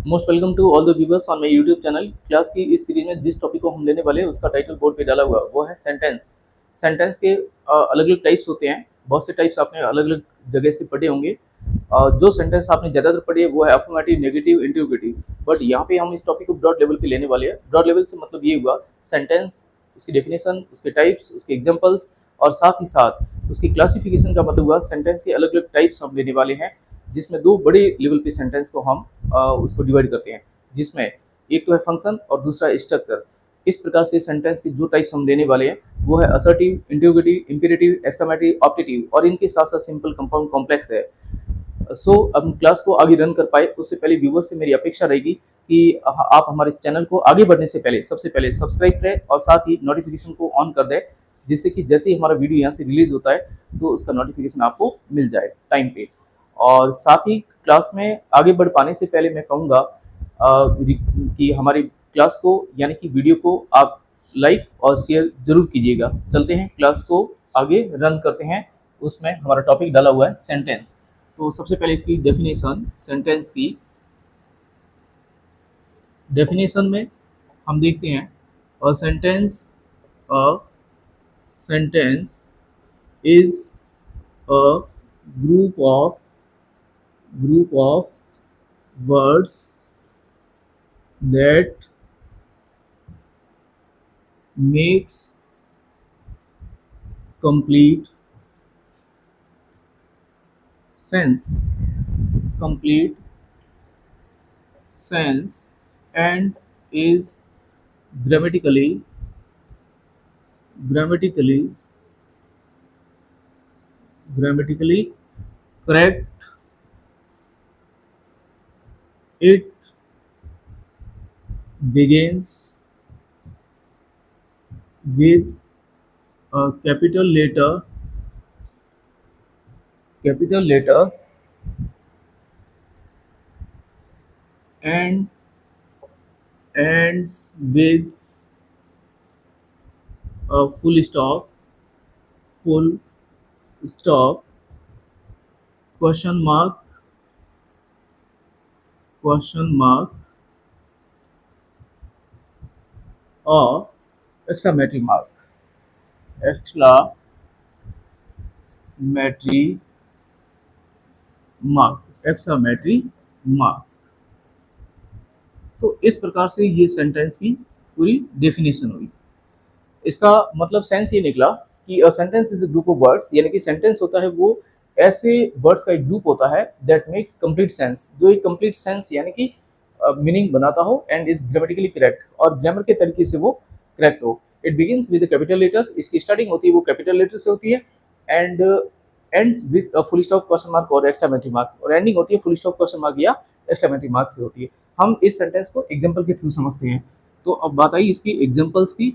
Most welcome to all the viewers on my YouTube channel. Class की इस series में जिस टॉपिक को हम लेने वाले हैं उसका टाइटल बोर्ड पे डाला हुआ है, वो है सेंटेंस। सेंटेंस के अलग अलग टाइप्स होते हैं। बहुत से टाइप्स आपने अलग अलग जगह से पढ़े होंगे। जो सेंटेंस आपने ज़्यादातर पढ़े है वो है अफर्मेटिव, नेगेटिव, इंटरोगेटिव। बट यहाँ पे हम इस टॉपिक को ब्रॉड लेवल पे लेने वाले हैं। ब्रॉड लेवल से मतलब ये हुआ सेंटेंस, उसकी डेफिनेशन, उसके टाइप्स, उसके एग्जाम्पल्स और साथ ही साथ उसकी क्लासिफिकेशन का मतलब हुआ सेंटेंस के अलग अलग टाइप्स हम लेने वाले हैं, जिसमें दो बड़े लेवल पे सेंटेंस को हम उसको डिवाइड करते हैं, जिसमें एक तो है फंक्शन और दूसरा स्ट्रक्चर। इस प्रकार से सेंटेंस के जो टाइप्स हम लेने वाले हैं वो है assertive, interrogative, imperative, exclamatory, optative और इनके साथ साथ सिंपल, कंपाउंड, कॉम्प्लेक्स है। अब हम क्लास को आगे रन कर पाए उससे पहले व्यूवर्स से मेरी अपेक्षा रहेगी कि आप हमारे चैनल को आगे बढ़ने से पहले सबसे पहले सब्सक्राइब करें और साथ ही नोटिफिकेशन को ऑन कर दें, जिससे कि जैसे ही हमारा वीडियो यहाँ से रिलीज होता है तो उसका नोटिफिकेशन आपको मिल जाए टाइम पे। और साथ ही क्लास में आगे बढ़ पाने से पहले मैं कहूँगा कि हमारी क्लास को यानी कि वीडियो को आप लाइक और शेयर जरूर कीजिएगा। चलते हैं क्लास को आगे रन करते हैं। उसमें हमारा टॉपिक डाला हुआ है सेंटेंस। तो सबसे पहले इसकी डेफिनेशन, सेंटेंस की डेफिनेशन में हम देखते हैं अ sentence a sentence is a group of words that makes complete sense complete sense and is grammatically grammatically grammatically correct. It begins with a capital letter and ends with a full stop, question mark or exclamatory exclamatory exclamatory mark। तो इस प्रकार से ये sentence की पूरी definition हुई। इसका मतलब सेंस ये निकला कि a sentence is a group of words, यानी कि सेंटेंस होता है वो ऐसे वर्ड्स का एक ग्रुप होता है दैट मेक्स कंप्लीट सेंस, जो एक कंप्लीट सेंस यानी कि मीनिंग बनाता हो एंड इज ग्रामेटिकली करेक्ट, और ग्रामर के तरीके से वो करेक्ट हो। It begins with capital letter, इसकी स्टार्टिंग होती है वो कैपिटल लेटर से होती है, and ends with a full stop, question mark और एक्सक्लेमेटरी मार्क, और एंडिंग होती है फुल स्टॉप, क्वेश्चन मार्क या एक्सक्लेमेटरी मार्क से होती है। हम इस सेंटेंस को एग्जांपल के थ्रू समझते हैं। तो अब बात आई इसकी एग्जांपल्स की।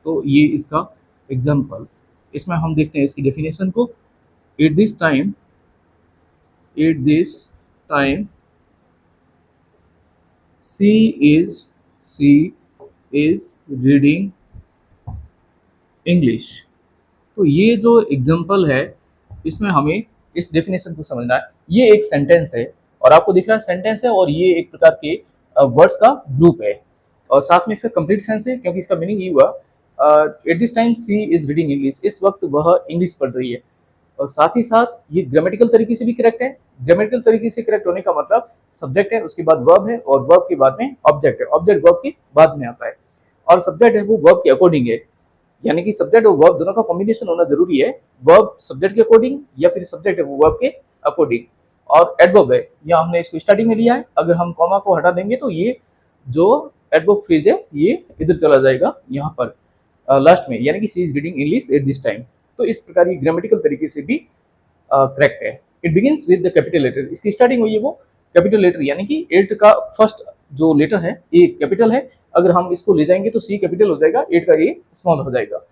तो ये इसका एग्जाम्पल, इसमें हम देखते हैं इसकी डेफिनेशन को। At this time she is reading English. तो ये जो एग्जाम्पल है इसमें हमें इस डेफिनेशन को समझना है। ये एक सेंटेंस है और आपको दिख रहा है सेंटेंस है, और ये एक प्रकार के वर्ड्स का ग्रुप है, और साथ में इसका कंप्लीट सेंस है, क्योंकि इसका मीनिंग ये हुआ at this time she is reading English, इस वक्त वह इंग्लिश पढ़ रही है। और साथ ही साथ ये ग्रामेटिकल तरीके से भी करेक्ट है। ग्रामेटिकल तरीके से करेक्ट होने का मतलब सब्जेक्ट है, उसके बाद वर्ब है, और वर्ब के बाद में ऑब्जेक्ट है, ऑब्जेक्ट वर्ब के बाद में आता है, और सब्जेक्ट है वो वर्ब के अकॉर्डिंग है। यानी कि सब्जेक्ट और वर्ब दोनों का कॉम्बिनेशन होना जरूरी है। वर्ब सब्जेक्ट के अकॉर्डिंग या फिर सब्जेक्ट है वो वर्ब के अकॉर्डिंग। और एडवर्ब है, यहाँ हमने इसको स्टार्टिंग में लिया है, अगर हम कॉमा को हटा देंगे तो ये जो एडवर्ब फ्रेज है ये इधर चला जाएगा यहाँ पर लास्ट में, यानी कि C is reading English at this time. तो इस प्रकार ये ग्रामेटिकल तरीके से भी करेक्ट है। It begins with the capital letter, इसकी स्टार्टिंग हुई है वो कैपिटल लेटर, यानी कि एट का फर्स्ट जो लेटर है ए कैपिटल है, अगर हम इसको ले जाएंगे तो सी कैपिटल हो जाएगा, एट का ए स्मॉल हो जाएगा।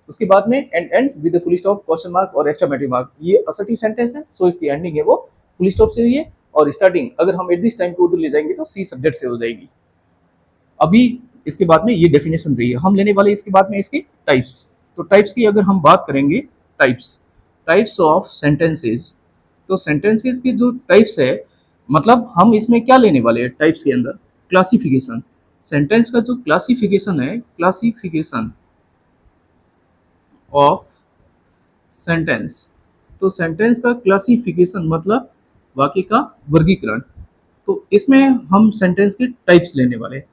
उसके बाद में and ends with full stop, question mark और एक्सक्लेमेटरी मार्क। ये असर्टिव सेंटेंस है, सो इसकी एंडिंग है वो फुल स्टॉप से हुई है, और स्टार्टिंग अगर हम एट दिस टाइम को उधर ले जाएंगे तो सी सब्जेक्ट से हो जाएगी। अभी इसके बाद में ये डेफिनेशन रही है, हम लेने वाले इसके बाद में इसके टाइप्स। तो टाइप्स की अगर हम बात करेंगे, टाइप्स ऑफ सेंटेंसेस, तो सेंटेंसेस के जो टाइप्स है मतलब हम इसमें क्या लेने वाले हैं टाइप्स के अंदर, क्लासिफिकेशन। सेंटेंस का जो क्लासिफिकेशन है, क्लासिफिकेशन ऑफ सेंटेंस, तो सेंटेंस का क्लासिफिकेशन मतलब वाक्य का वर्गीकरण। तो इसमें हम सेंटेंस के टाइप्स लेने वाले हैं।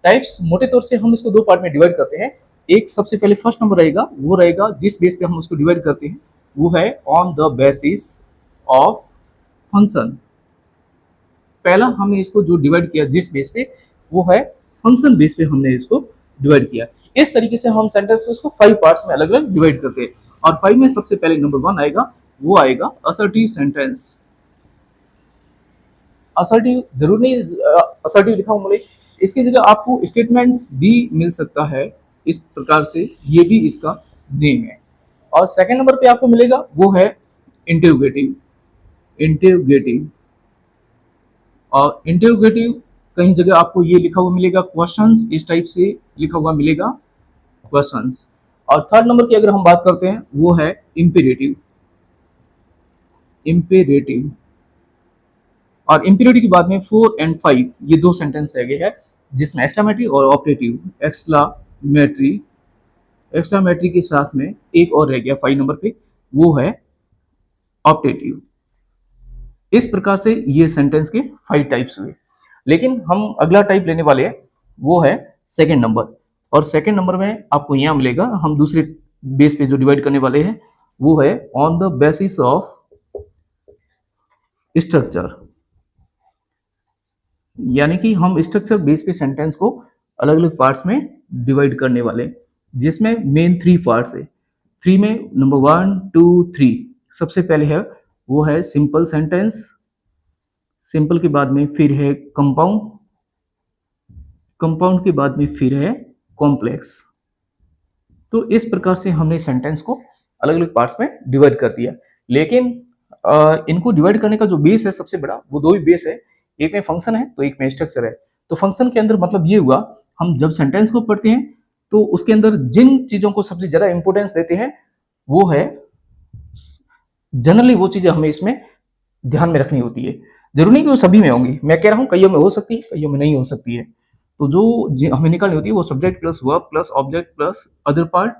टाइप्स मोटे तौर से हम इसको दो पार्ट में डिवाइड करते हैं। एक सबसे पहले फर्स्ट नंबर रहेगा, वो रहेगा जिस बेस पे हम उसको डिवाइड करते हैं, वो है on the basis of function. पहला हमने इसको जो डिवाइड किया जिस बेस पे, वो है फंक्शन बेस पे हमने इसको डिवाइड किया। इस तरीके से हम सेंटेंस को इसको 5 पार्ट्स में अलग अलग डिवाइड करते हैं। और 5 में सबसे पहले नंबर 1 आएगा, वो आएगा असर्टिव सेंटेंस। असर्टिव जरूर नहीं असर्टिव लिखा हूं बोले, इसकी जगह आपको स्टेटमेंट्स भी मिल सकता है। इस प्रकार से ये भी इसका नेम है। और सेकंड नंबर पे आपको मिलेगा वो है इंटरोगेटिव। इंटरोगेटिव और इंटरोगेटिव कहीं जगह आपको ये लिखा हुआ मिलेगा क्वेश्चंस, इस टाइप से लिखा हुआ मिलेगा क्वेश्चंस। और थर्ड नंबर की अगर हम बात करते हैं वो है इंपेरेटिव। इंपेरेटिव और इंपेरेटिव की बात में 4 एंड 5 ये दो सेंटेंस रह गए हैं, जिसमें एक्सक्लामेटरी और ऑपरेटिव। एक्सक्लामेटरी, एक्सक्लामेटरी के साथ में एक और रह गया 5 नंबर पे, वो है ऑपरेटिव। इस प्रकार से ये सेंटेंस के 5 टाइप्स हुए। लेकिन हम अगला टाइप लेने वाले हैं, वो है सेकंड नंबर। और सेकंड नंबर में आपको यहाँ मिलेगा, हम दूसरे बेस पे जो डिवाइड करने वाले हैं वो है on the basis of structure. यानी कि हम स्ट्रक्चर बेस पे सेंटेंस को अलग अलग पार्ट्स में डिवाइड करने वाले, जिसमें मेन 3 पार्ट्स है। 3 में नंबर 1 2 3 सबसे पहले है वो है सिंपल सेंटेंस। सिंपल के बाद में फिर है कंपाउंड, कंपाउंड के बाद में फिर है कॉम्प्लेक्स। तो इस प्रकार से हमने सेंटेंस को अलग अलग पार्ट्स में डिवाइड कर दिया। लेकिन इनको डिवाइड करने का जो बेस है सबसे बड़ा, वो दो ही बेस है, एक में फंक्शन है तो एक में स्ट्रक्चर है। तो फंक्शन के अंदर मतलब ये हुआ, हम जब सेंटेंस को पढ़ते हैं तो उसके अंदर जिन चीजों को सबसे ज्यादा इंपॉर्टेंस देते हैं वो है, जनरली वो चीजें हमें इसमें ध्यान में रखनी होती है। जरूरी नहीं कि वो सभी में होंगी, मैं कह रहा हूँ कईयों में हो सकती है, कईयों में नहीं हो सकती है। तो जो हमें निकालनी होती है वो subject plus verb plus object plus other part,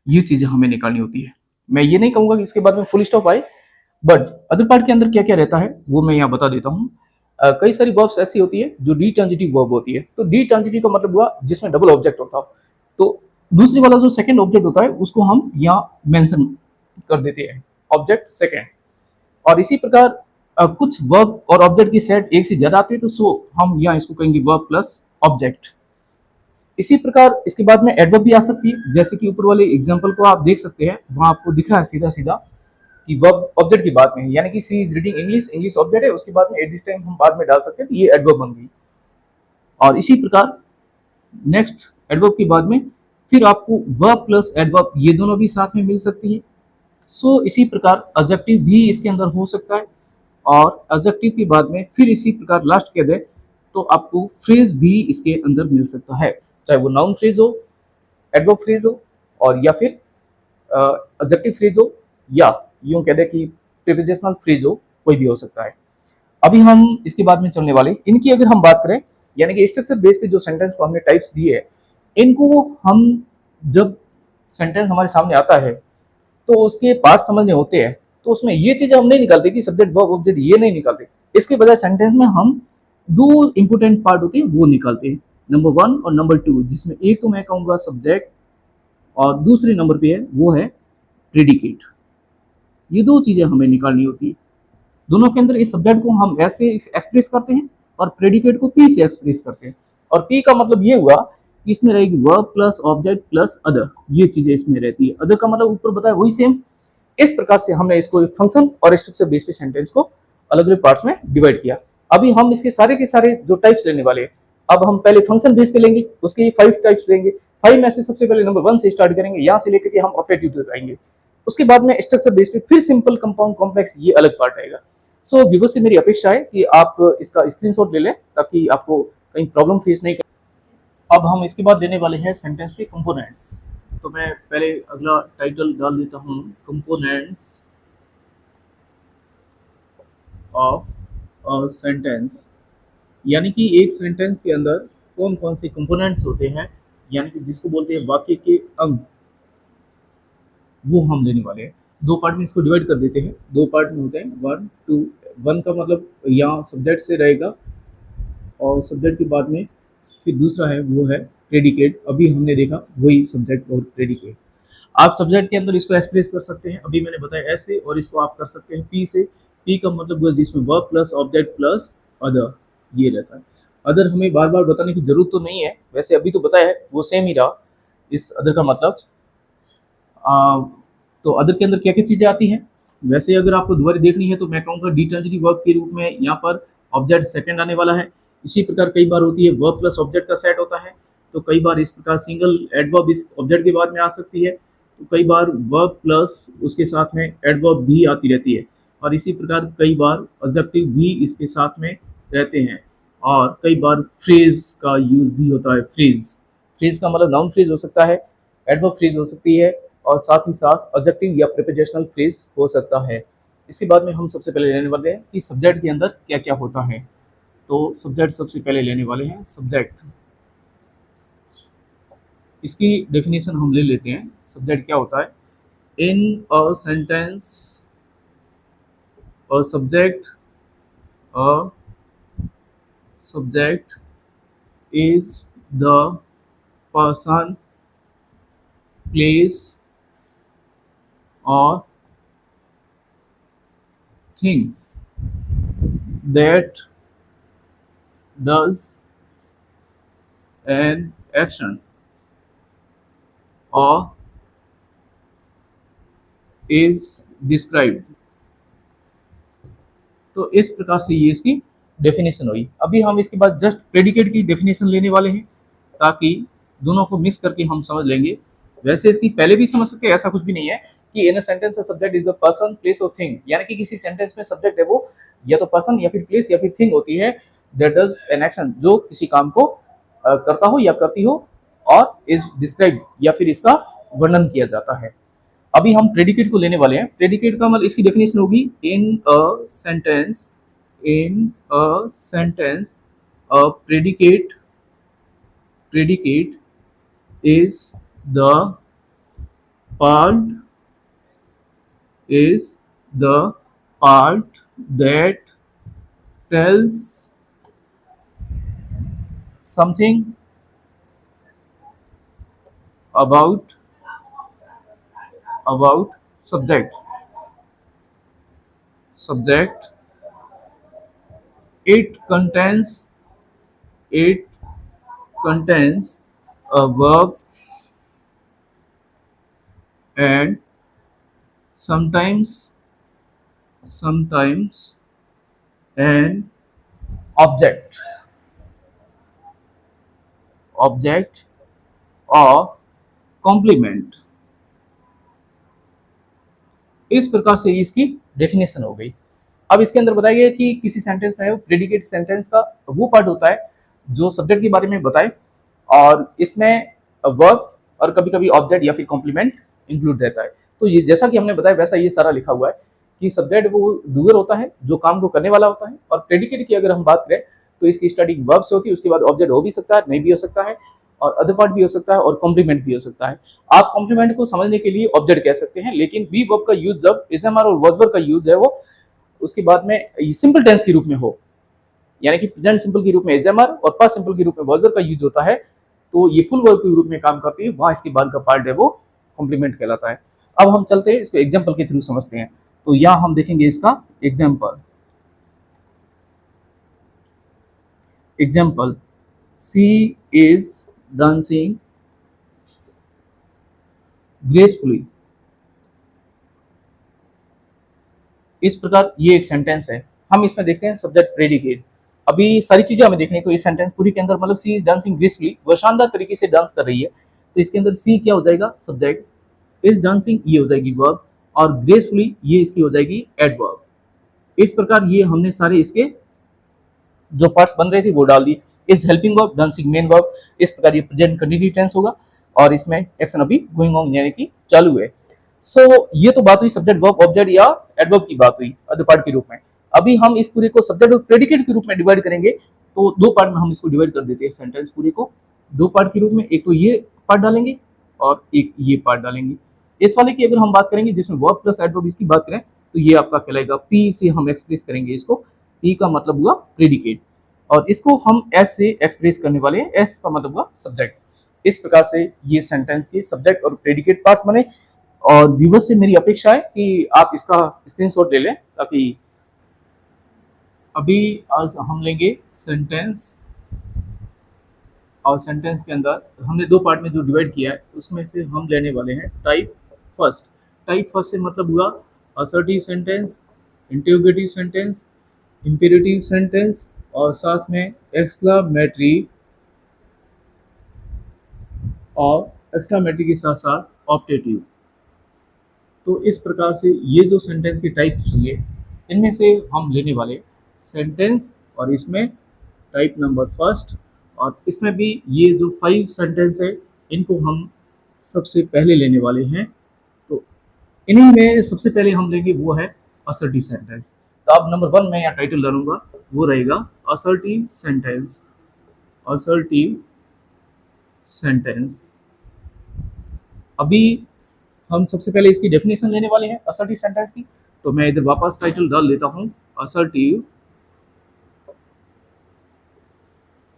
ये चीजें हमें निकालनी होती है। मैं ये नहीं कहूंगा कि इसके बाद में फुल स्टॉप आए, बट अदर पार्ट के अंदर क्या क्या रहता है वो मैं यहाँ बता देता हूँ। कई सारी वर्ब्स ऐसी होती है जो डी ट्रांजिटिव वर्ब होती है। तो डी ट्रांजिटिव का मतलब हुआ जिसमें डबल ऑब्जेक्ट होता हो। तो दूसरी वाला जो सेकंड ऑब्जेक्ट होता है उसको हम यहाँ मेंशन कर देते हैं, ऑब्जेक्ट सेकंड। और इसी प्रकार कुछ वर्ब और ऑब्जेक्ट की सेट एक से ज्यादा आती है, तो सो हम यहाँ इसको कहेंगे वर्ब प्लस ऑब्जेक्ट। इसी प्रकार इसके बाद में एडवर्ब भी आ सकती है, जैसे कि ऊपर वाले एग्जांपल को आप देख सकते हैं, वहां आपको दिख रहा है सीधा सीधा कि वर्ब ऑब्जेक्ट की बात में, यानी कि C is reading English, English object है, उसके बाद में एट दिस टाइम हम बाद में डाल सकते हैं, तो ये एडवर्ब बन गई। और इसी प्रकार नेक्स्ट एडवर्ब के बाद में फिर आपको वर्ब प्लस एडवर्ब ये दोनों भी साथ में मिल सकती है। सो इसी प्रकार एडजेक्टिव भी इसके अंदर हो सकता है। और एडजेक्टिव के बाद में फिर इसी प्रकार लास्ट कह दे तो आपको फ्रेज भी इसके अंदर मिल सकता है, चाहे वो नाउन फ्रेज हो, एडवर्ब फ्रेज हो, और या फिर एडजेक्टिव फ्रेज हो, या यूं कह दे कि प्रीपोजिशनल फ्रेज हो, कोई भी हो सकता है। अभी हम इसके बाद में चलने वाले इनकी अगर हम बात करें, यानी कि स्ट्रक्चर बेस पे जो सेंटेंस को हमने टाइप्स दिए है, इनको हम जब सेंटेंस हमारे सामने आता है तो उसके पार्ट समझने होते हैं, तो उसमें ये चीजें हम नहीं निकालते कि सब्जेक्ट वर्ब ऑब्जेक्ट ये नहीं निकालते। इसके बजाय सेंटेंस में हम दो इंपोर्टेंट पार्ट होते हैं वो निकालते हैं, नंबर 1 और नंबर 2, जिसमें एक तो मैं कहूंगा सब्जेक्ट और दूसरे नंबर पे है वो है प्रेडिकेट। ये दो चीजें हमें निकालनी होती है। दोनों के अंदर इस सब्जेक्ट को हम ऐसे एक्सप्रेस करते हैं और प्रेडिकेट को पी से एक्सप्रेस करते हैं। और पी का मतलब ये हुआ कि इसमें रहेगी verb plus object plus other, ये चीजें इसमें रहती है। अदर का मतलब ऊपर बताया वही सेम। इस प्रकार से हमने इसको एक फंक्शन और स्ट्रक्चर बेस पे सेंटेंस को अलग अलग पार्ट्स में डिवाइड किया। अभी हम इसके सारे के सारे जो टाइप्स लेने वाले हैं, अब हम पहले फंक्शन बेस पे लेंगे, उसके 5 टाइप्स लेंगे। 5 में से सबसे पहले नंबर 1 से स्टार्ट करेंगे, यहाँ से लेकर के हम ऑपरेटिव तक आएंगे। उसके बाद में स्ट्रक्चर बेस पे फिर सिंपल, कंपाउंड, कॉम्प्लेक्स, ये अलग पार्ट आएगा। सो व्यूअर्स से मेरी अपेक्षा है कि आप इसका स्क्रीनशॉट ले लें ताकि आपको कहीं प्रॉब्लम फेस नहीं कर। अब हम इसके बाद लेने वाले हैं सेंटेंस के कंपोनेंट्स। तो मैं पहले अगला टाइटल डाल देता हूँ, कंपोनेंट्स ऑफ सेंटेंस, यानी कि एक सेंटेंस के अंदर कौन कौन से कंपोनेंट्स होते हैं, यानी कि जिसको बोलते हैं वाक्य के अंग, वो हम लेने वाले हैं। दो पार्ट में इसको डिवाइड कर देते हैं। दो पार्ट में होते हैं वन टू। वन का मतलब यहाँ सब्जेक्ट से रहेगा, और सब्जेक्ट के बाद में फिर दूसरा है वो है प्रेडिकेट। अभी हमने देखा वही सब्जेक्ट और प्रेडिकेट। आप सब्जेक्ट के अंदर इसको एक्सप्रेस कर सकते हैं, अभी मैंने बताया ऐसे, और इसको आप कर सकते हैं पी से। पी का मतलब हुआ जिसमें verb plus object plus other, ये रहता है। अदर हमें बार बार बताने की जरूरत तो नहीं है, वैसे अभी तो बताया है, वो सेम ही रहा। इस अदर का मतलब तो अदर के अंदर क्या क्या चीज़ें आती हैं, वैसे अगर आपको दोबारा देखनी है तो मैं कहूँगा डिटर्जरी वर्ब के रूप में यहाँ पर ऑब्जेक्ट सेकंड आने वाला है। इसी प्रकार कई बार होती है वर्ब प्लस ऑब्जेक्ट का सेट होता है, तो कई बार इस प्रकार सिंगल एडवर्ब इस ऑब्जेक्ट के बाद में आ सकती है, तो कई बार वर्ब प्लस उसके साथ में एडवर्ब भी आती रहती है, और इसी प्रकार कई बार एडजेक्टिव भी इसके साथ में रहते हैं, और कई बार फ्रेज का यूज भी होता है। फ्रेज, फ्रेज का मतलब नाउन फ्रेज हो सकता है, एडवर्ब फ्रेज हो सकती है, और साथ ही साथ एडजेक्टिव या प्रीपोजिशनल फ्रेज हो सकता है। इसके बाद में हम सबसे पहले लेने वाले हैं कि सब्जेक्ट के अंदर क्या क्या होता है। तो सब्जेक्ट सबसे पहले लेने वाले हैं सब्जेक्ट। इसकी डेफिनेशन हम ले लेते हैं। सब्जेक्ट क्या होता है? In a sentence a subject is the person, place or thing that does an action or is described। तो इस प्रकार से ये इसकी डेफिनेशन हुई। अभी हम इसके बाद जस्ट प्रेडिकेट की डेफिनेशन लेने वाले हैं, ताकि दोनों को मिक्स करके हम समझ लेंगे। वैसे इसकी पहले भी समझ सकते हैं, ऐसा कुछ भी नहीं है कि in a sentence a subject is the person, place or thing, यानी कि किसी सेंटेंस में सब्जेक्ट है वो या तो पर्सन या फिर प्लेस या फिर थिंग होती है, दैट डज एन एक्शन, जो किसी काम को करता हो या करती हो, और इज डिस्क्राइब या फिर इसका वर्णन किया जाता है। अभी हम प्रेडिकेट को लेने वाले हैं। प्रेडिकेट का मतलब इसकी डेफिनेशन होगी in a sentence, in a sentence a predicate is the part is the part that tells something about subject, it contains it contains a verb and sometimes an object or complement। इस प्रकार से इसकी definition हो गई। अब इसके अंदर बताया गया कि किसी सेंटेंस में प्रेडिकेट सेंटेंस का वो पार्ट होता है जो सब्जेक्ट के बारे में बताए, और इसमें वर्ब और कभी कभी ऑब्जेक्ट या फिर कॉम्प्लीमेंट इंक्लूड रहता है। तो ये जैसा कि हमने बताया वैसा ये सारा लिखा हुआ है कि सब्जेक्ट वो डूअर होता है, जो काम को करने वाला होता है, और प्रेडिकेट की अगर हम बात करें तो इसकी स्टार्टिंग वर्ब से होती है, उसके बाद ऑब्जेक्ट हो भी सकता है, नहीं भी हो सकता है, और अदर पार्ट भी हो सकता है, और कॉम्प्लीमेंट भी हो सकता है। आप कॉम्प्लीमेंट को समझने के लिए ऑब्जेक्ट कह सकते हैं, लेकिन बी वर्ब का यूज जब एसएमआर और वॉज वर्ब का यूज है वो उसके बाद में सिंपल टेंस के रूप में हो, यानी कि प्रेजेंट सिंपल के रूप में एजमर और पास्ट सिंपल के रूप में वॉज वर्ब का यूज होता है, तो ये फुल वर्ब के रूप में काम करती है, वहां इसके बाद का पार्ट है वो कॉम्प्लीमेंट कहलाता है। अब हम चलते हैं इसको एग्जाम्पल के थ्रू समझते हैं। तो यहां हम देखेंगे इसका example she is dancing gracefully. इस प्रकार ये एक सेंटेंस है। हम इसमें देखते हैं सब्जेक्ट प्रेडिकेट। अभी सारी चीजें हमें देखनी है, तो इस सेंटेंस पूरी के अंदर मतलब सी इज डांसिंग ग्रेसफुली, वो शानदार तरीके से डांस कर रही है, तो इसके अंदर सी क्या हो जाएगा? सब्जेक्ट, इज डांसिंग ये हो जाएगी वर्ब, और ग्रेसफुली ये इसकी हो जाएगी एडवर्ब। इस प्रकार ये हमने सारे इसके जो पार्ट्स बन रहे थे वो डाल दिए। Is helping verb, dancing main verb, इस प्रकार ये प्रेजेंट कंटिन्यू टेंस होगा, और इसमें एक्शन अभी गोइंग ऑन यानी कि चालू है। सो ये तो बात हुई सब्जेक्ट वर्ब ऑब्जेक्ट या एडवर्ब की बात हुई अदर पार्ट के रूप में। अभी हम इस पूरे को सब्जेक्ट और प्रेडिकेट के रूप में डिवाइड करेंगे, तो दो पार्ट में हम इसको डिवाइड कर देते हैं सेंटेंस पूरे को दो पार्ट के रूप में। एक तो ये पार्ट डालेंगे और एक ये पार्ट डालेंगे। इस वाले की अगर हम बात करेंगे जिसमें वर्ब प्लस एडवर्ब इसकी बात करें तो ये आपका कहलाएगा पी से हम एक्सप्रेस करेंगे इसको। पी का मतलब हुआ प्रेडिकेट और इसको हम एस से एक्सप्रेस करने वाले हैं। एस का मतलब हुआ सब्जेक्ट। इस प्रकार से ये सेंटेंस के सब्जेक्ट और प्रेडिकेट पार्ट्स बने। और व्यूअर्स से मेरी अपेक्षा है कि आप इसका स्क्रीनशॉट ले लें, ताकि अभी आज हम लेंगे सेंटेंस, और सेंटेंस के अंदर हमने दो पार्ट में जो डिवाइड किया है उसमें से हम लेने वाले हैं टाइप फर्स्ट। टाइप फर्स्ट से मतलब हुआ assertive sentence, interrogative sentence, imperative sentence और साथ में एक्सक्लामेटरी और एक्सक्लामेटरी के साथ साथ ऑप्टेटिव। तो इस प्रकार से ये जो सेंटेंस के टाइप्स होंगे इनमें से हम लेने वाले सेंटेंस, और इसमें टाइप नंबर फर्स्ट, और इसमें भी ये जो 5 सेंटेंस है इनको हम सबसे पहले लेने वाले हैं। तो इन्हीं में सबसे पहले हम लेंगे वो है असर्टिव सेंटेंस। तो अब नंबर 1 में यहाँ टाइटल डालूंगा, वो रहेगा असर्टिव सेंटेंस। Assertive sentence. अभी हम सबसे पहले इसकी डेफिनेशन लेने वाले हैं असर्टिव सेंटेंस की। तो मैं इधर वापस टाइटल डाल लेता हूं, असर्टिव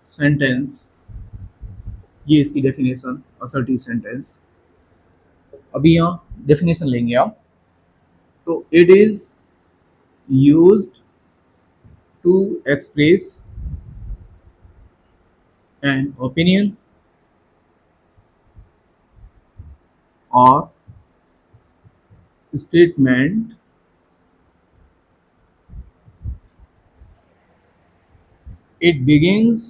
सेंटेंस। ये इसकी डेफिनेशन असर्टिव सेंटेंस। अभी यहाँ डेफिनेशन लेंगे आप। तो it is used to express an opinion और statement it begins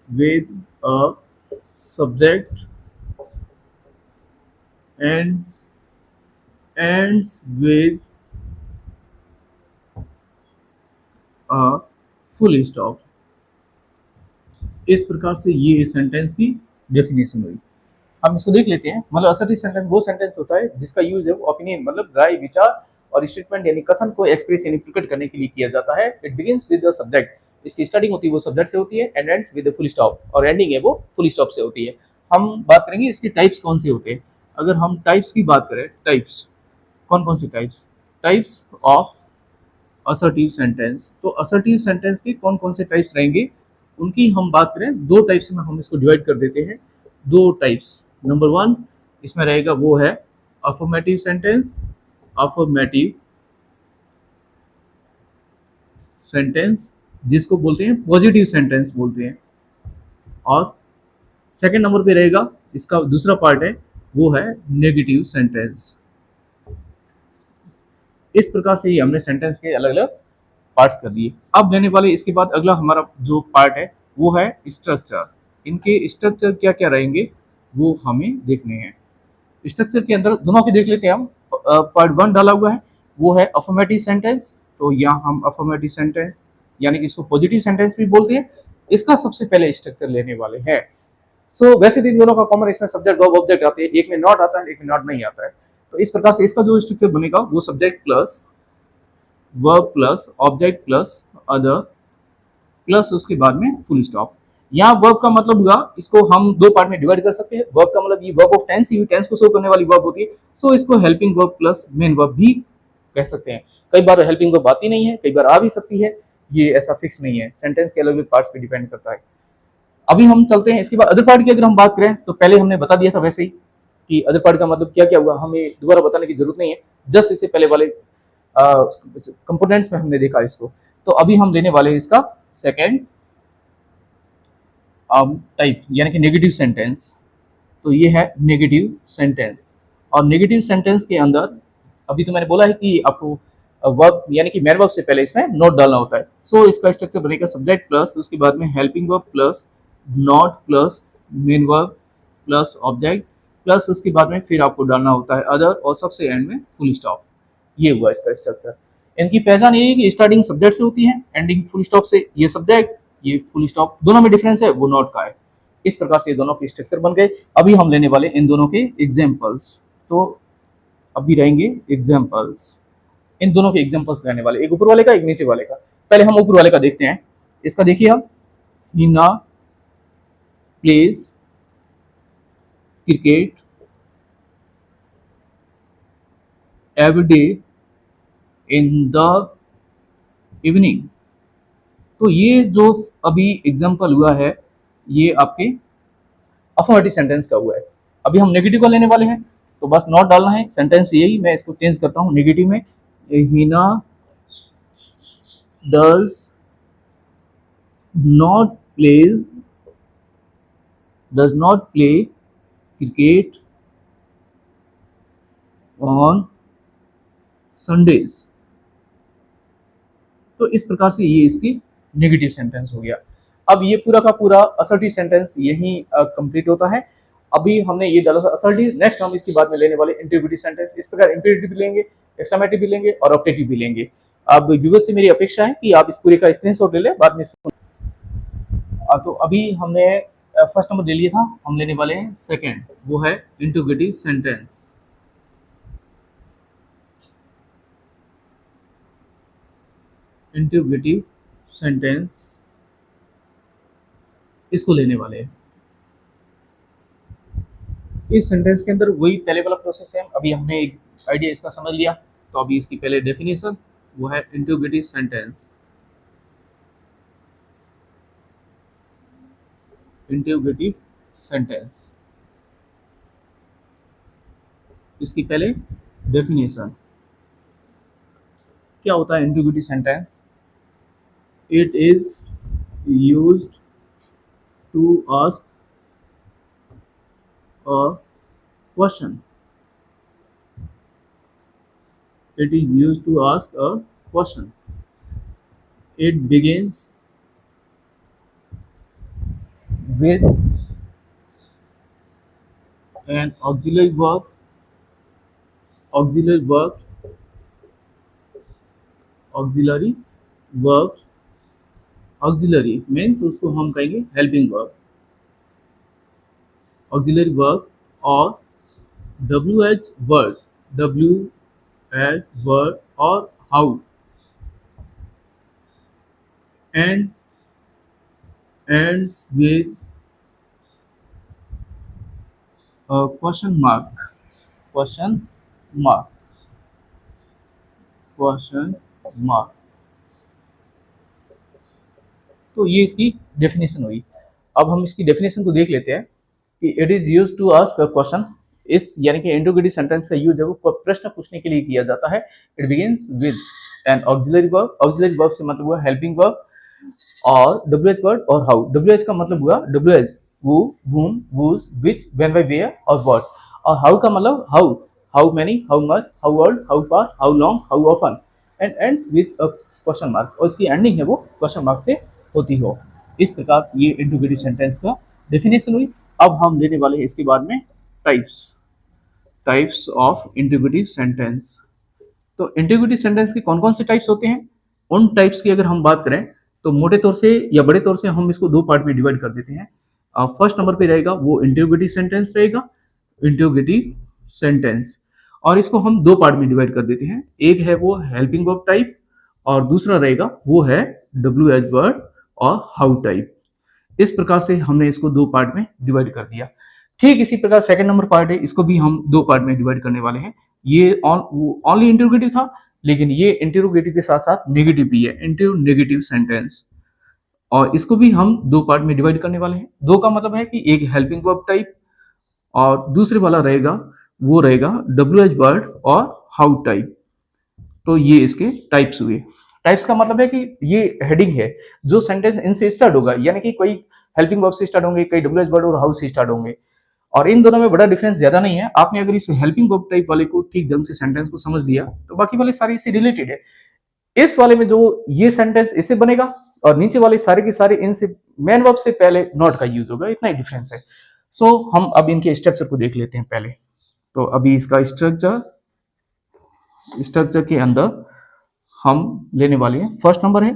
with a subject and ends with a full stop। इस प्रकार से ये सेंटेंस की डेफिनेशन हुई। हम इसको देख लेते हैं। मतलब असर्टिव सेंटेंस वो सेंटेंस होता है जिसका यूज है ओपिनियन मतलब राय, विचार और स्टेटमेंट यानी कथन को एक्सप्रेस यानी प्रकट करने के लिए किया जाता है। It begins with the subject, इसकी स्टार्टिंग होती है वो सब्जेक्ट से होती है, and ends with the full stop, और एंडिंग है वो फुल स्टॉप से होती है। हम बात करेंगे इसके टाइप्स कौन से होते हैं। अगर हम टाइप्स की बात करें, टाइप्स कौन कौन से टाइप्स ऑफ असर्टिव सेंटेंस। तो असर्टिव सेंटेंस के कौन कौन से टाइप्स रहेंगे उनकी हम बात करें, दो टाइप्स में हम इसको डिवाइड कर देते हैं। दो टाइप्स। नंबर 1 इसमें रहेगा वो है अफर्मेटिव सेंटेंस। अफर्मेटिव सेंटेंस जिसको बोलते हैं पॉजिटिव सेंटेंस बोलते हैं। और सेकंड नंबर पे रहेगा इसका दूसरा पार्ट है वो है नेगेटिव सेंटेंस। इस प्रकार से ही हमने सेंटेंस के अलग अलग पार्ट्स कर दिए। अब लेने वाले इसके बाद अगला हमारा जो पार्ट है वो है स्ट्रक्चर। इनके स्ट्रक्चर क्या क्या रहेंगे वो हमें देखने हैं। स्ट्रक्चर के अंदर दोनों के देख लेते हैं हम। पार्ट 1 डाला हुआ है वो है अफर्मेटिव सेंटेंस। तो यहाँ हम अफर्मेटिव सेंटेंस यानी कि इसको पॉजिटिव सेंटेंस भी बोलते हैं, इसका सबसे पहले स्ट्रक्चर लेने वाले हैं। सो वैसे तीन दोनों का कॉमन इसमें सब्जेक्ट वर्ब ऑब्जेक्ट आते हैं, एक में नॉट आता है एक में नॉट नहीं आता है। तो इस प्रकार से इसका जो स्ट्रक्चर बनेगा वो subject plus verb plus object plus other plus उसके बाद में फुल स्टॉप। यहाँ वर्ब का मतलब होगा, इसको हम दो पार्ट में डिवाइड कर सकते हैं। वर्ब का मतलब ये वर्ब ऑफ टेंस, ये टेंस को शो करने वाली वर्ब होती है। सो इसको helping verb plus main verb भी कह सकते हैं। कई बार हेल्पिंग वर्ब आती नहीं है, कई बार आ भी सकती है, ये ऐसा फिक्स नहीं है, सेंटेंस के अलग अलग पार्ट्स पे डिपेंड करता है। अभी हम चलते हैं इसके बाद अदर पार्ट की अगर हम बात करें तो पहले हमने बता दिया था वैसे ही कि अदर पार्ट का मतलब क्या क्या हुआ, हमें दोबारा बताने की जरूरत नहीं है, जस्ट इससे पहले वाले कंपोनेंट्स में हमने देखा इसको। तो अभी हम लेने वाले हैं इसका सेकेंड टाइप यानी कि नेगेटिव सेंटेंस। तो ये है नेगेटिव सेंटेंस। और नेगेटिव सेंटेंस के अंदर अभी तो मैंने बोला है कि आपको वर्ब यानी कि मेन वर्ब से पहले इसमें नोट डालना होता है। सो इसका स्ट्रक्चर बनेगा सब्जेक्ट प्लस उसके बाद में helping verb plus not plus main verb plus object plus उसके बाद में फिर आपको डालना होता है अदर और सबसे एंड में फुल स्टॉप। ये हुआ इसका स्ट्रक्चर। इनकी पहचान ये है कि स्टार्टिंग सब्जेक्ट से होती है, एंडिंग फुल स्टॉप से। ये सब्जेक्ट ये फुल स्टॉप, दोनों में डिफरेंस है वो नॉट का है। इस प्रकार से दोनों के स्ट्रक्चर बन गए। अभी हम लेने वाले इन दोनों के एग्जाम्पल्स। तो अभी रहेंगे एग्जाम्पल्स। इन दोनों के एग्जाम्पल्स रहने वाले, एक ऊपर वाले का एक नीचे वाले का। पहले हम ऊपर वाले का देखते हैं। इसका देखिए आप, Heena plays cricket every day in the evening. तो ये जो अभी एग्जाम्पल हुआ है, ये आपके अफर्मेटिव सेंटेंस का हुआ है। अभी हम नेगेटिव का लेने वाले हैं, तो बस नॉट डालना है। सेंटेंस यही, मैं इसको चेंज करता हूँ नेगेटिव में। Heena does not plays does not play cricket on Sundays. तो इस प्रकार से ये इसकी नेगेटिव सेंटेंस हो गया। अब ये पूरा का पूरा असर्टिव सेंटेंस यही कंप्लीट होता है। अभी हमने ये डाला था असर्टिव, नेक्स्ट हम इसके बाद में लेने वाले इंटरोगेटिव सेंटेंस। इस प्रकार इंपेरेटिव भी लेंगे, एक्सक्लेमेटिव भी लेंगे और ऑप्टेटिव भी लेंगे। अब व्यूअर्स से मेरी अपेक्षा है कि आप इस पूरे का स्क्रीनशॉट ले लें, बाद में इसको। तो अभी हमने फर्स्ट नंबर ले लिया था, हम लेने वाले हैं सेकेंड, वो है इंटरोगेटिव सेंटेंस। इंटरोगेटिव सेंटेंस इसको लेने वाले हैं। इस सेंटेंस के अंदर वही पहले वाला प्रोसेस है। अभी हमने एक आइडिया इसका समझ लिया, तो अभी इसकी पहले डेफिनेशन, वो है इंटरोगेटिव सेंटेंस। इंटरोगेटिव सेंटेंस, इसकी पहले डेफिनेशन क्या होता है। Interrogative sentence, it is used to ask a question. It is used to ask a question. It begins with an auxiliary verb. Auxiliary verb. Auxiliary verb. Auxiliary means उसको हम कहेंगे helping verb. Auxiliary verb और WH word. WH word और how. And ends with a question mark. Question mark. Question mark. तो ये इसकी definition हुई। अब हम इसकी डेफिनेशन को देख लेते हैं कि it is use to ask a question. इस यानी कि इंटरोगेटिव सेंटेंस का यूज है वो प्रश्न पूछने के लिए किया जाता है। It begins with N auxiliary verb. Auxiliary verb से मतलब हुआ हेल्पिंग वर्ब, और डब्ल्यूएच वर्ड और हाउ। डब्ल्यूएच का मतलब हुआ डब्ल्यूएच, वो, whom, whose, which, when, why, where और what। और हाउ का मतलब how, how many, how much, how old, how far, how long, how often, and ends with a question mark. और इसकी एंडिंग है वो क्वेश्चन मार्क से होती हो। इस प्रकार ये इंटरोगेटिव सेंटेंस का डेफिनेशन हुई। अब हम लेने वाले हैं इसके बाद में टाइप्स ऑफ इंटरोगेटिव सेंटेंस। तो इंटरोगेटिव सेंटेंस के कौन कौन से टाइप्स होते हैं, उन टाइप्स की अगर हम बात करें तो मोटे तौर से या बड़े तौर से हम इसको दो पार्ट में डिवाइड कर देते हैं। फर्स्ट नंबर पे रहेगा वो इंटरोगेटिव सेंटेंस रहेगा, इंटरोगेटिव सेंटेंस, और इसको हम दो पार्ट में डिवाइड कर देते हैं। एक है वो हेल्पिंग वर्ब टाइप और दूसरा रहेगा वो है WH वर्ड और हाउ टाइप। इस प्रकार से हमने इसको दो पार्ट में डिवाइड कर दिया। ठीक इसी प्रकार सेकंड नंबर पार्ट है, इसको भी हम दो पार्ट में डिवाइड करने वाले हैं। ये ओनली इंटरोगेटिव था, लेकिन ये इंटरोगेटिव के साथ साथ नेगेटिव भी है, इंटरोगेटिव सेंटेंस, और इसको भी हम दो पार्ट में डिवाइड करने वाले हैं। दो का मतलब है कि एक हेल्पिंग वर्ब टाइप और दूसरे वाला रहेगा वो रहेगा WH वर्ड और हाउ टाइप। तो ये इसके टाइप्स हुए। टाइप्स का मतलब है कि ये हेडिंग है, जो सेंटेंस इनसे स्टार्ट होगा, यानी कि कोई हेल्पिंग वर्ब से स्टार्ट होंगे, कई WH वर्ड और हाउ से स्टार्ट होंगे, और इन दोनों में बड़ा डिफरेंस ज्यादा नहीं है। आपने अगर इस हेल्पिंग वर्ब टाइप वाले को ठीक ढंग से सेंटेंस को समझ लिया तो बाकी वाले सारे इससे रिलेटेड है। इस वाले में जो ये सेंटेंस इससे बनेगा और नीचे वाले सारे के सारे इनसे मेन वर्ब से पहले नॉट का यूज होगा, इतना ही डिफरेंस है। सो हम अब इनके स्ट्रक्चर को देख लेते हैं पहले। तो अभी इसका स्ट्रक्चर के अंदर हम लेने वाले हैं फर्स्ट नंबर है,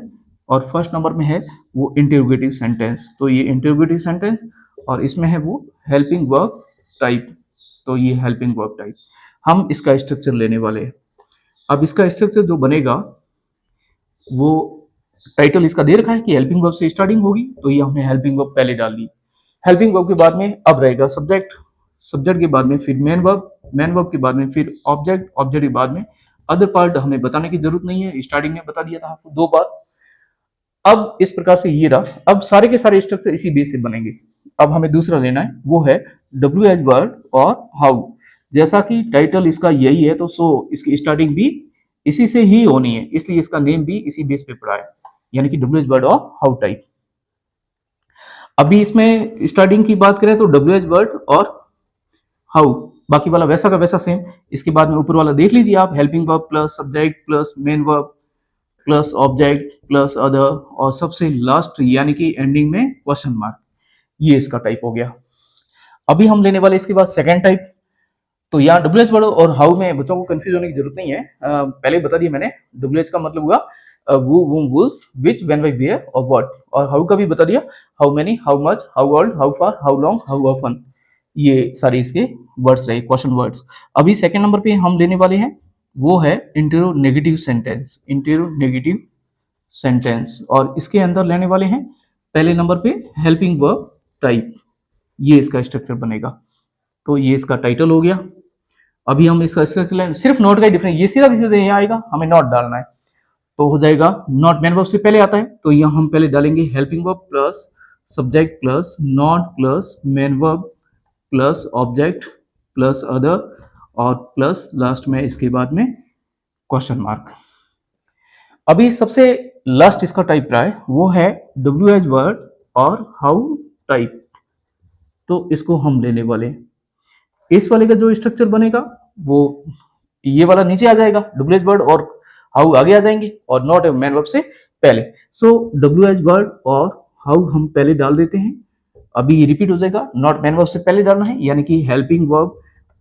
और फर्स्ट नंबर में है वो इंटरोगेटिव सेंटेंस। तो ये इंटरोगेटिव सेंटेंस और इसमें है वो हेल्पिंग वर्ब टाइप। तो ये हेल्पिंग वर्ब टाइप। हम इसका स्ट्रक्चर लेने वाले हैं। अब इसका स्ट्रक्चर जो बनेगा वो टाइटल इसका दे रखा है कि हेल्पिंग वर्ब से स्टार्टिंग होगी, तो ये हमने हेल्पिंग वर्ब पहले डाल दी। हेल्पिंग वर्ब के बाद में अब रहेगा सब्जेक्ट, सब्जेक्ट के बाद में फिर मेन वर्ब, मेन वर्ब के बाद में फिर ऑब्जेक्ट, ऑब्जेक्ट के बाद में अदर पार्ट हमें बताने की जरूरत नहीं है, स्टार्टिंग में बता दिया था आपको 2 बार। अब इस प्रकार से ये रहा, अब सारे के सारे स्ट्रक्चर इसी बेस से बनेंगे। अब हमें दूसरा लेना है, वो है डब्ल्यू एच वर्ड और हाउ। जैसा कि टाइटल इसका यही है तो सो इसकी स्टार्टिंग भी इसी से ही होनी है, इसलिए इसका नेम भी इसी बेस पे पड़ा है, यानी कि डब्ल्यू एच वर्ड और हाउ टाइप। अभी इसमें स्टार्टिंग की बात करें तो डब्ल्यू एच वर्ड और हाउ, बाकी वाला वैसा का वैसा सेम। इसके बाद में ऊपर वाला देख लीजिए आप, helping verb plus subject plus main verb plus object plus other, और सबसे लास्ट यानी कि एंडिंग में क्वेश्चन मार्क, ये इसका टाइप हो गया। अभी हम लेने वाले इसके बाद सेकंड टाइप। तो यहाँ डब्ल्यू एच वर्ड और हाउ में बच्चों को कंफ्यूज होने की जरूरत नहीं है, पहले बता दिया मैंने। डब्ल्यू एच का मतलब हुआ वो whom whose which when why where और व्हाट, और हाउ का भी बता दिया, how many how much how old how far how long how often, ये सारे इसके वर्ड्स रहे, क्वेश्चन वर्ड्स। अभी सेकंड नंबर पे हम लेने वाले हैं वो है इंटरोनेगेटिव सेंटेंस, इंटरोनेगेटिव सेंटेंस, और इसके अंदर लेने वाले हैं पहले नंबर पे हेल्पिंग वर्ब टाइप, ये इसका स्ट्रक्चर बनेगा। तो ये इसका टाइटल हो गया। अभी हम इसका स्ट्रक्चर लेंगे, सिर्फ नोट का डिफरेंस, ये सीधा सीधे यहाँ आएगा, हमें नॉट डालना है तो हो जाएगा नॉट मेन वर्ब से पहले आता है, तो यहाँ हम पहले डालेंगे helping verb plus subject plus not plus main verb plus object plus other और प्लस लास्ट में इसके बाद में क्वेश्चन मार्क। अभी सबसे लास्ट इसका टाइप रहा है वो है डब्ल्यू एच वर्ड और हाउ टाइप, तो इसको हम लेने वाले हैं। इस वाले का जो स्ट्रक्चर बनेगा वो ये वाला नीचे आ जाएगा, डब्ल्यू एच वर्ड और हाउ आगे आ जाएंगे और नॉट मेन वर्ब से पहले। सो डब्ल्यू एच वर्ड और हाउ हम पहले डाल देते हैं। अभी ये रिपीट हो जाएगा, नॉट मेन वर्ब से पहले डालना है, यानी कि helping verb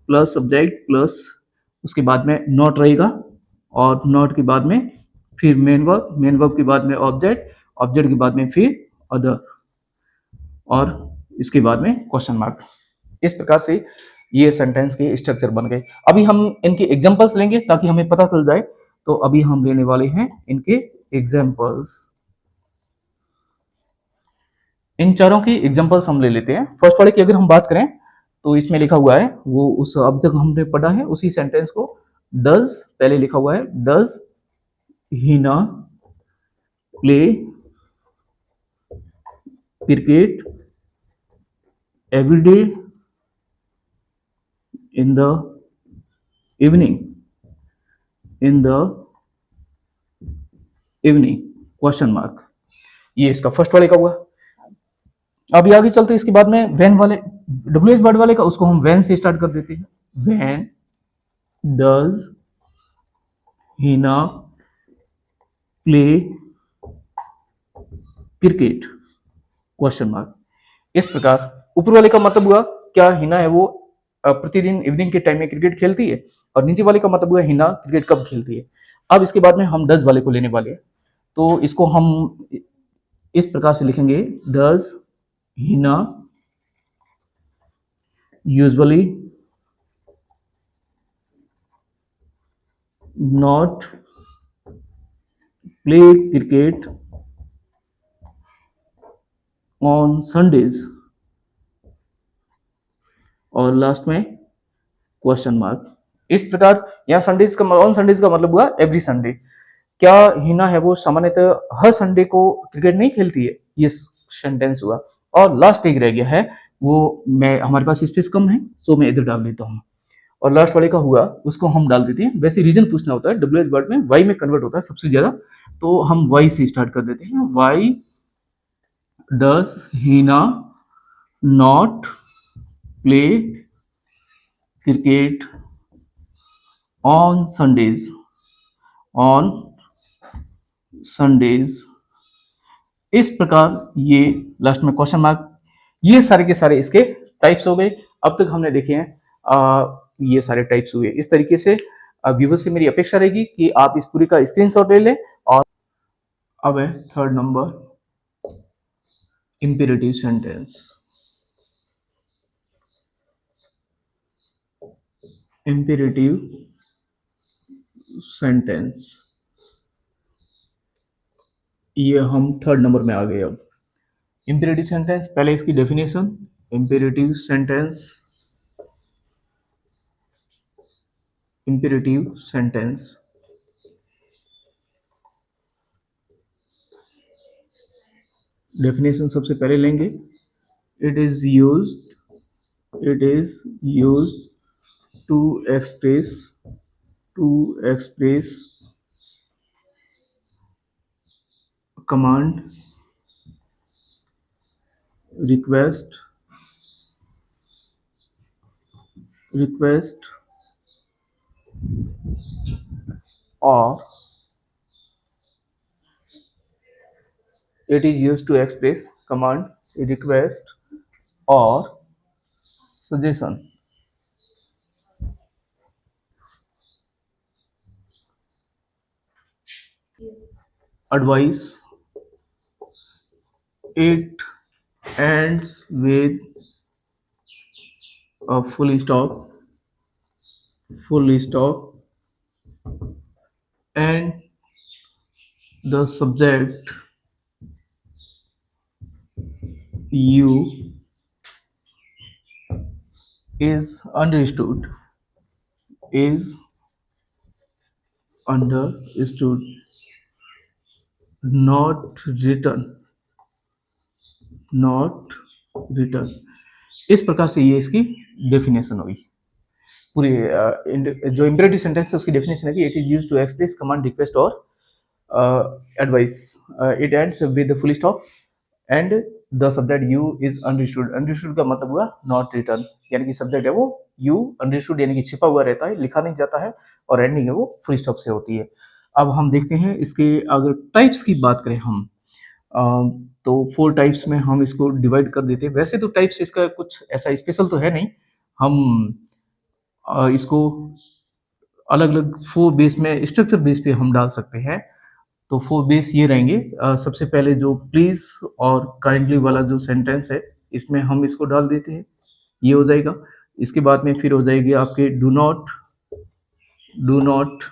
plus subject plus उसके बाद में नॉट रहेगा, और नॉट के बाद में फिर मेन वर्ब, मेन वर्ब के बाद में ऑब्जेक्ट, ऑब्जेक्ट के बाद में फिर अदर, और इसके बाद में क्वेश्चन मार्क। इस प्रकार से ये सेंटेंस के स्ट्रक्चर बन गए। अभी हम इनके एग्जांपल्स लेंगे ताकि हमें पता चल जाए, तो अभी हम लेने वाले हैं इनके एग्जांपल्स। इन चारों की एग्जांपल्स हम ले लेते हैं। फर्स्ट वाले की अगर हम बात करें तो इसमें लिखा हुआ है वो उस अब तक हमने पढ़ा है उसी सेंटेंस को, डज पहले लिखा हुआ है, does Hina play cricket every day in the evening, in the evening question mark, ये इसका फर्स्ट वाले का हुआ। अभी आगे चलते इसके बाद में व्हेन वाले, डब्ल्यू एच वर्ड वाले का उसको हम व्हेन से स्टार्ट कर देते हैं। When does Hina play cricket question mark. इस प्रकार ऊपर वाले का मतलब हुआ क्या हिना है वो प्रतिदिन इवनिंग के टाइम में क्रिकेट खेलती है, और नीचे वाले का मतलब हुआ हिना क्रिकेट कब खेलती है। अब इसके बाद में हम डज वाले को लेने वाले हैं, तो इसको हम इस प्रकार से लिखेंगे, does Hina usually not play cricket on Sundays, और लास्ट में क्वेश्चन मार्क। इस प्रकार यहाँ संडेज का, ऑन संडेज का मतलब हुआ एवरी संडे। क्या हिना है वो सामान्यतः हर संडे को क्रिकेट नहीं खेलती है, ये सेंटेंस हुआ। और लास्ट एक रह गया है वो, मैं हमारे पास स्पेस कम है सो मैं इधर डाल देता हूँ, और लास्ट वाले का हुआ उसको हम डाल देते हैं। वैसे रीजन पूछना होता है, डब्ल्यू एच वर्ड में वाई में कन्वर्ट होता है सबसे ज्यादा, तो हम वाई से स्टार्ट कर देते हैं। Why does Hina not play cricket on Sundays, on Sundays. इस प्रकार ये लास्ट में क्वेश्चन मार्क, ये सारे के सारे इसके टाइप्स हो गए। अब तक हमने देखे हैं ये सारे टाइप्स हुए। इस तरीके से व्यूवर से मेरी अपेक्षा रहेगी कि आप इस पूरी का स्क्रीनशॉट ले लें। और अब है third number, imperative sentence. Imperative sentence, ये हम थर्ड नंबर में आ गए। अब इम्पेरेटिव सेंटेंस, पहले इसकी definition. Imperative sentence, imperative sentence definition सबसे पहले लेंगे। It is used to express command, request or it is used to express command, request or suggestion, advice. It ends with a full stop and the subject you is understood, is understood, not written, not written। इस प्रकार से ये इसकी definition होगी। पूरी जो imperative sentence है उसकी डेफिनेशन है कि it is used to express command, request और advice. It ends with full stop and the subject you is understood. Understood का मतलब हुआ नॉट रिटर्न, यानी कि सब्जेक्ट है वो यू, अंडरस्टूड यानी कि छिपा हुआ रहता है, लिखा नहीं जाता है, और एंडिंग है वो फुल स्टॉप से होती है। अब हम देखते हैं इसके अगर टाइप्स की बात करें हम, तो 4 टाइप्स में हम इसको डिवाइड कर देते हैं। वैसे तो टाइप्स इसका कुछ ऐसा स्पेशल तो है नहीं, हम इसको अलग अलग 4 बेस में, स्ट्रक्चर बेस पे हम डाल सकते हैं। तो 4 बेस ये रहेंगे। सबसे पहले जो प्लीज और काइंडली वाला जो सेंटेंस है, इसमें हम इसको डाल देते हैं, ये हो जाएगा। इसके बाद में फिर हो जाएगी आपके डू नॉट,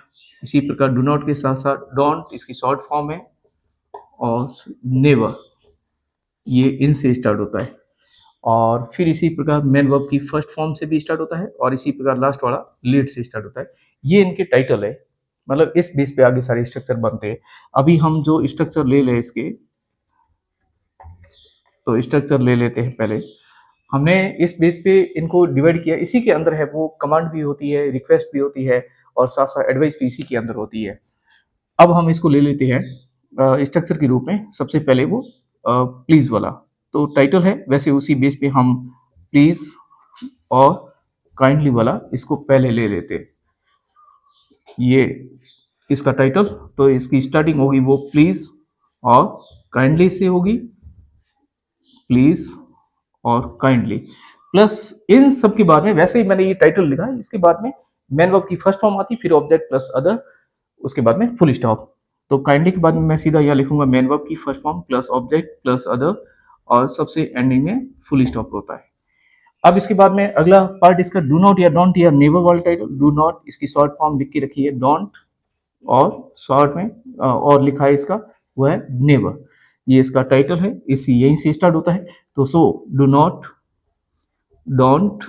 इसी प्रकार डू नॉट के साथ साथ डोंट, इसकी शॉर्ट फॉर्म है, और नेवर, ये इन से स्टार्ट होता है। और फिर इसी प्रकार मेन वर्ब की फर्स्ट फॉर्म से भी स्टार्ट होता है, और इसी प्रकार लास्ट वाला लेट से स्टार्ट होता है। ये इनके टाइटल है, मतलब इस बेस पे आगे सारे स्ट्रक्चर बनते हैं। अभी हम जो स्ट्रक्चर ले लें इसके, तो स्ट्रक्चर ले लेते हैं। पहले हमने इस बेस पे इनको डिवाइड किया, इसी के अंदर है वो कमांड भी होती है, रिक्वेस्ट भी होती है, और साथ साथ एडवाइस भी इसी के अंदर होती है। अब हम इसको ले लेते हैं स्ट्रक्चर के रूप में। सबसे पहले वो प्लीज वाला, तो टाइटल है, वैसे उसी बेस पे हम प्लीज और काइंडली वाला इसको पहले ले लेते हैं। ये इसका टाइटल, तो इसकी स्टार्टिंग होगी वो प्लीज और काइंडली से होगी, प्लीज और काइंडली, प्लस इन सब के बाद में, वैसे ही मैंने ये टाइटल लिखा है, इसके बाद में मेन वर्ब की फर्स्ट फॉर्म आती, फिर ऑब्जेक्ट प्लस अदर, उसके बाद में फुल स्टॉप। तो काइंडली के बाद में मैं सीधा यह लिखूंगा मेन वर्ब की first form plus object plus other, और सबसे एंडिंग में फुल स्टॉप होता है। अब इसके बाद में अगला पार्ट इसका डू नॉट या डोंट या नेवर वाला टाइटल। डू नॉट, इसकी शॉर्ट फॉर्म लिख के रखी है डोंट, और शॉर्ट में और लिखा है इसका वो है नेवर, ये इसका टाइटल है, इसी यहीं से स्टार्ट होता है। तो so do not, don't,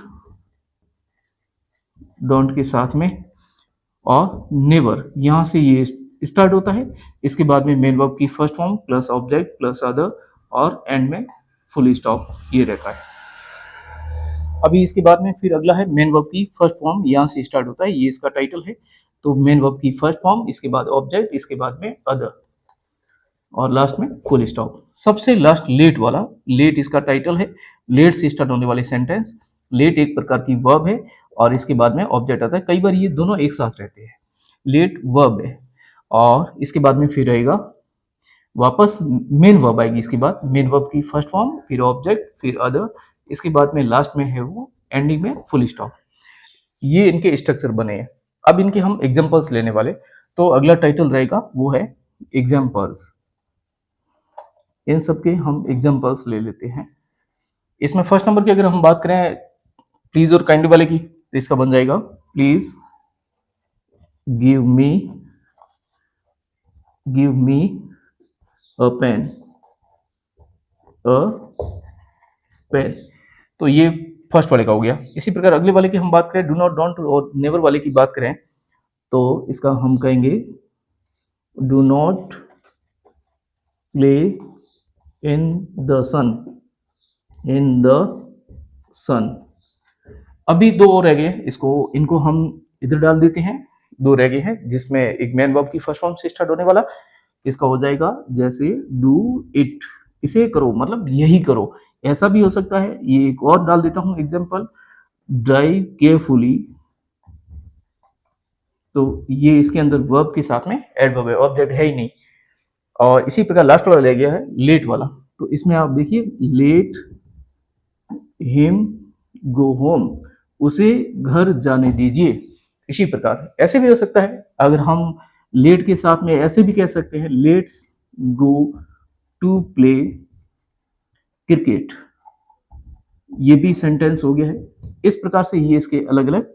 don't के साथ में और नेवर, यहां से ये स्टार्ट होता है। इसके बाद में मेन वर्ब की first form plus object plus other, और एंड में फुल स्टॉप, ये रहता है। अभी इसके बाद में फिर अगला है मेन वर्ब की फर्स्ट फॉर्म, यहाँ से स्टार्ट होता है, ये इसका टाइटल है। तो मेन वर्ब की फर्स्ट फॉर्म, इसके बाद ऑब्जेक्ट, इसके बाद में अदर, और लास्ट में फुल स्टॉप। सबसे लास्ट लेट वाला, लेट इसका टाइटल है, लेट से स्टार्ट होने वाले सेंटेंस। लेट एक प्रकार की वर्ब है, और इसके बाद में ऑब्जेक्ट आता है। कई बार ये दोनों एक साथ रहते हैं, लेट वर्ब है, और इसके बाद में फिर रहेगा वापस मेन वर्ब आएगी। इसके बाद मेन वर्ब की फर्स्ट फॉर्म, फिर ऑब्जेक्ट, फिर अदर, इसके बाद में लास्ट में है वो एंडिंग में फुल स्टॉप। ये इनके स्ट्रक्चर बने हैं। अब इनके हम एग्जांपल्स लेने वाले, तो अगला टाइटल रहेगा वो है एग्जांपल्स। इन सब के हम एग्जांपल्स ले लेते हैं। इसमें फर्स्ट नंबर की अगर हम बात करें प्लीज और काइंड वाले की, तो इसका बन जाएगा please give me a pen, a pen. तो ये फर्स्ट वाले का हो गया। इसी प्रकार अगले वाले की हम बात करें, डू नॉट, डोंट और नेवर वाले की बात करें, तो इसका हम कहेंगे do not play in the sun, in the sun. अभी दो और रह गए, इसको इनको हम इधर डाल देते हैं। दो रह गए हैं जिसमें एक मैन वर्ब की फर्स्ट फॉर्म से स्टार्ट होने वाला, इसका हो जाएगा जैसे डू इट, इसे करो मतलब यही करो। ऐसा भी हो सकता है, ये एक और डाल देता हूं एग्जांपल, ड्राइव केयरफुली। तो ये इसके अंदर वर्ब के साथ में एडवर्ब है, ऑब्जेक्ट है ही नहीं। और इसी प्रकार लास्ट वाला रह गया है लेट वाला। तो इसमें आप देखिए, लेट हिम गो होम, उसे घर जाने दीजिए। इसी प्रकार ऐसे भी हो सकता है, अगर हम लेट के साथ में ऐसे भी कह सकते हैं, let's go to play cricket. ये भी सेंटेंस हो गया है। इस प्रकार से ये इसके अलग अलग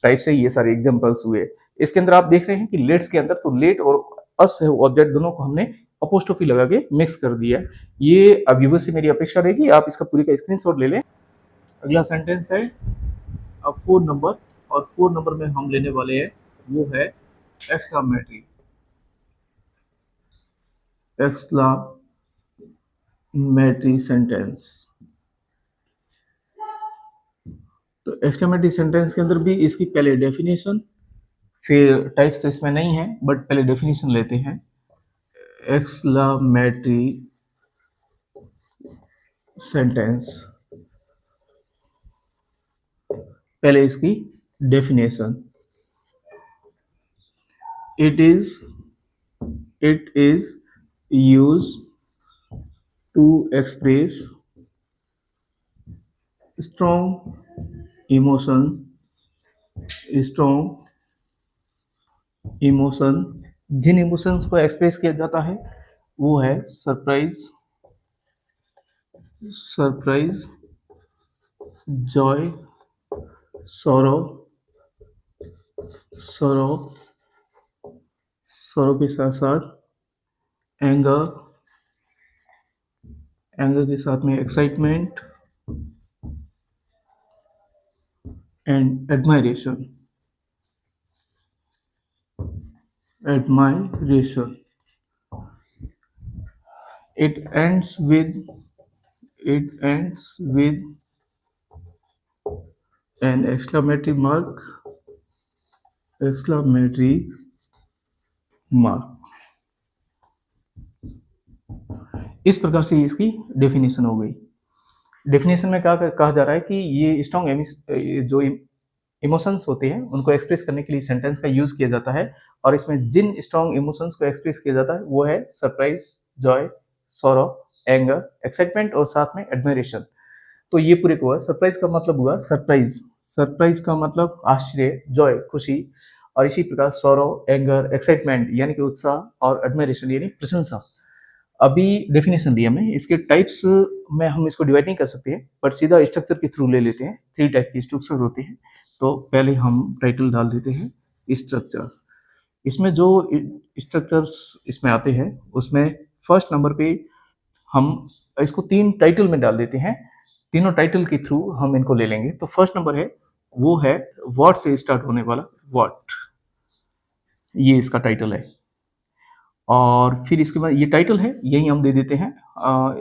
टाइप से ये सारे एग्जांपल्स हुए। इसके अंदर आप देख रहे हैं कि लेट्स के अंदर तो लेट और अस है ऑब्जेक्ट, दोनों को हमने अपोस्ट्रोफी लगा के मिक्स कर दिया है। ये अभी से मेरी अपेक्षा रहेगी आप इसका पूरी का स्क्रीनशॉट ले लें। अगला सेंटेंस है अब 4 नंबर, और 4 नंबर में हम लेने वाले हैं वो है एक्सक्लामेटरी, एक्सक्लामेटरी सेंटेंस। तो एक्सक्लामेटरी सेंटेंस के अंदर भी इसकी पहले डेफिनेशन, फिर टाइप्स तो इसमें नहीं है बट पहले डेफिनेशन लेते हैं। एक्सक्लामेटरी सेंटेंस, पहले इसकी definition, it is use to express strong emotion. जिन इमोशंस को एक्सप्रेस किया जाता है वो है सरप्राइज, जॉय, सौरव, सौरव के साथ साथ एंगर, के साथ में excitement and admiration. it ends with an exclamatory mark। इस प्रकार से इसकी डेफिनेशन हो गई। डेफिनेशन में क्या कहा जा रहा है कि ये स्ट्रॉन्ग जो इमोशंस होते हैं उनको एक्सप्रेस करने के लिए सेंटेंस का यूज किया जाता है, और इसमें जिन स्ट्रॉन्ग इमोशंस को एक्सप्रेस किया जाता है वो है surprise, Joy, sorrow, anger, excitement और साथ में एडमिरेशन। तो ये पूरे को हुआ। सरप्राइज का मतलब हुआ सरप्राइज का मतलब आश्चर्य, जॉय खुशी, और इसी प्रकार सॉरो, एंगर, एक्साइटमेंट यानी कि उत्साह, और एडमिरेशन यानी प्रशंसा। अभी डेफिनेशन दिया मैं, इसके टाइप्स में हम इसको डिवाइड नहीं कर सकते हैं बट सीधा स्ट्रक्चर के थ्रू ले लेते हैं। 3 टाइप की स्ट्रक्चर होते हैं। तो पहले हम टाइटल डाल देते हैं स्ट्रक्चर। इसमें जो स्ट्रक्चर्स इसमें आते हैं उसमें फर्स्ट नंबर पे हम इसको 3 टाइटल में डाल देते हैं। तीनों टाइटल के थ्रू हम इनको ले लेंगे। तो फर्स्ट नंबर है वो है व्हाट से स्टार्ट होने वाला व्हाट, ये इसका टाइटल है। और फिर इसके बाद ये टाइटल है, यही हम दे देते हैं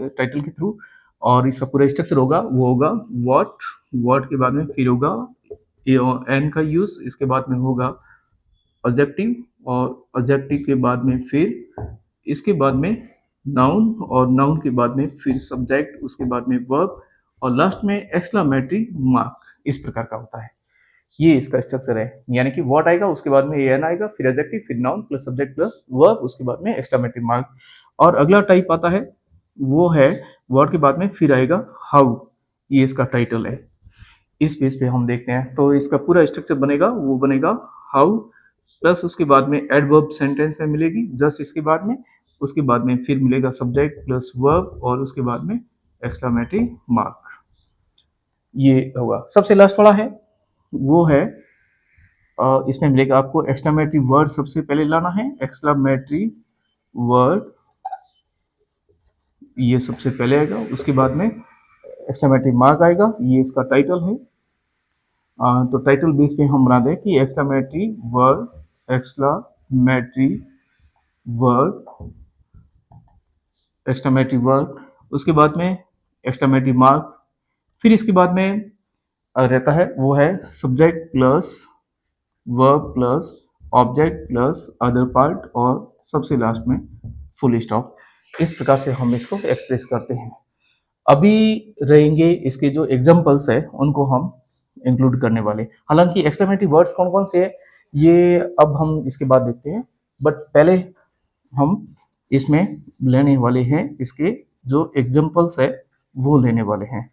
टाइटल के थ्रू। और इसका पूरा स्ट्रक्चर होगा वो होगा व्हाट के बाद में फिर होगा एन का यूज, इसके बाद में होगा ऑब्जेक्टिव, और ऑब्जेक्टिव के बाद में फिर इसके बाद में नाउन, और नाउन के बाद में फिर सब्जेक्ट, उसके बाद में वर्ब, और लास्ट में एक्सक्लामेटरी मार्क। इस प्रकार का होता है। ये इसका स्ट्रक्चर है, यानी कि व्हाट आएगा, उसके बाद में एन आएगा, फिर एडजेक्टिव, फिर noun plus subject plus verb, उसके बाद में एक्सक्लेमेटरी मार्क। और अगला टाइप आता है वो है व्हाट के बाद में फिर आएगा हाउ, ये इसका टाइटल है। इस पेज पे हम देखते हैं तो इसका पूरा स्ट्रक्चर बनेगा वो बनेगा हाउ प्लस उसके बाद में एडवर्ब सेंटेंस में मिलेगी जस्ट इसके बाद में, उसके बाद में फिर मिलेगा सब्जेक्ट प्लस वर्ब, और उसके बाद में एक्सक्लेमेटरी मार्क। ये होगा। सबसे लास्ट वाला है वो है इसमें मिलेगा आपको एक्सक्लेमेटरी वर्ड सबसे पहले लाना है, एक्सक्लेमेटरी वर्ड ये सबसे पहले आएगा, उसके बाद में एक्सक्लेमेटरी मार्क आएगा, ये इसका टाइटल है। तो टाइटल बेस पे हम बना दें कि एक्सक्लेमेटरी वर्ड, एक्सक्लेमेटरी वर्ड, उसके बाद में एक्सक्लेमेटरी मार्क, फिर इसके बाद में रहता है वो है subject plus verb plus object plus other part और सबसे लास्ट में फुल स्टॉप। इस प्रकार से हम इसको एक्सप्रेस करते हैं। अभी रहेंगे इसके जो एग्जांपल्स है उनको हम इंक्लूड करने वाले। हालांकि एक्सक्लेमेटरी वर्ड्स कौन कौन से हैं ये अब हम इसके बाद देखते हैं, बट पहले हम इसमें लेने वाले हैं इसके जो एग्जांपल्स है वो लेने वाले हैं।